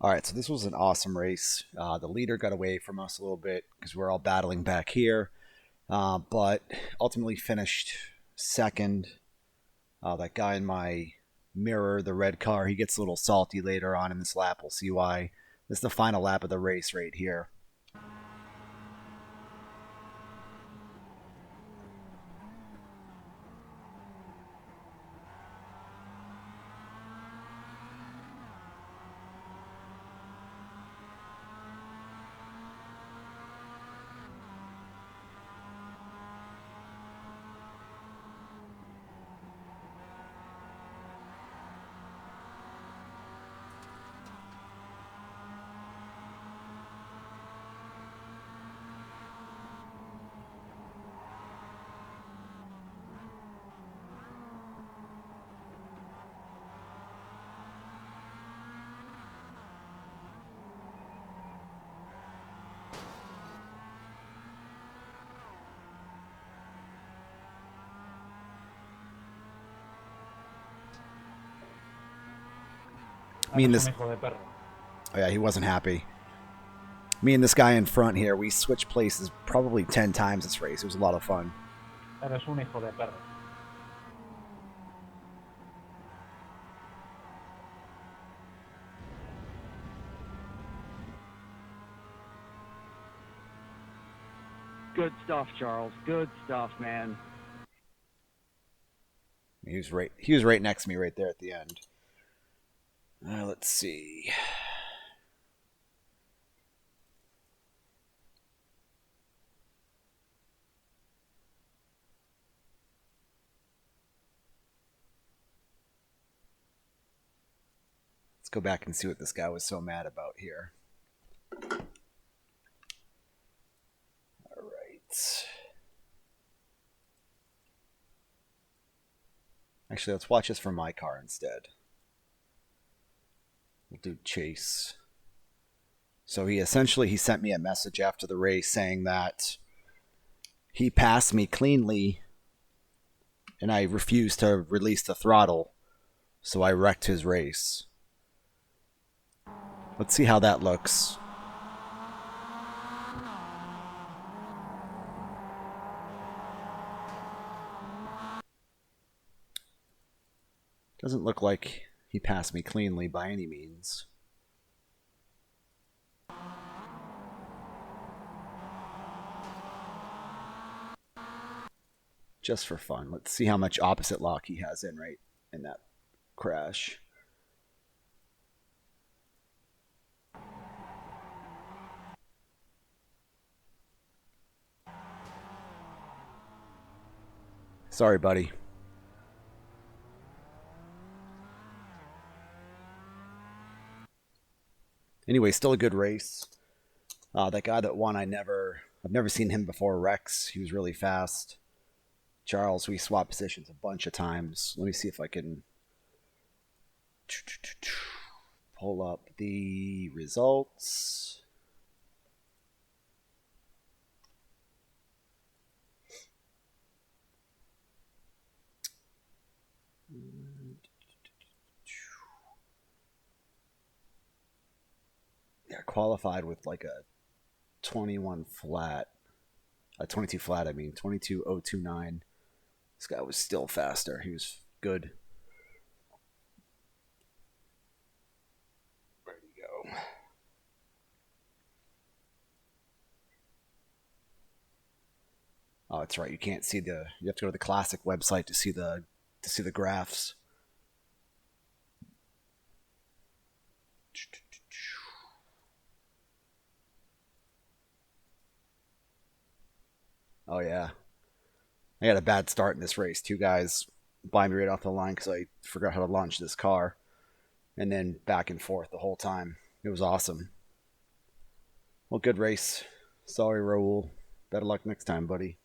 All right, so this was an awesome race. The leader got away from us a little bit because we're all battling back here, but ultimately finished second. That guy in my mirror, the red car, he gets a little salty later on in this lap. We'll see why. This is the final lap of the race right here. Me and Eres this, un hijo de perro. oh yeah, he wasn't happy. Me and this guy in front here, we switched places probably 10 times this race. It was a lot of fun. Eres un hijo de perro. Good stuff, Charles. Good stuff, man. He was right next to me right there at the end. Let's see. Let's go back and see what this guy was so mad about here. All right. Actually, let's watch this from my car instead. We'll do Chase. So he sent me a message after the race saying that he passed me cleanly and I refused to release the throttle, so I wrecked his race. Let's see how that looks. Doesn't look like he passed me cleanly by any means. Just for fun, let's see how much opposite lock he has in right in that crash. Sorry, buddy. Anyway, still a good race. That guy that won, I've never seen him before. Rex, he was really fast. Charles, we swapped positions a bunch of times. Let me see if I can pull up the results. Yeah, qualified with like a 21 flat, a 22 flat. I mean, 22.029. This guy was still faster. He was good. Where'd he go? Oh, that's right. You can't see the. You have to go to the classic website to see the graphs. Oh yeah, I had a bad start in this race. Two guys by me right off the line because I forgot how to launch this car, and then back and forth the whole time. It was awesome. Well, good race. Sorry, Raul. Better luck next time, buddy.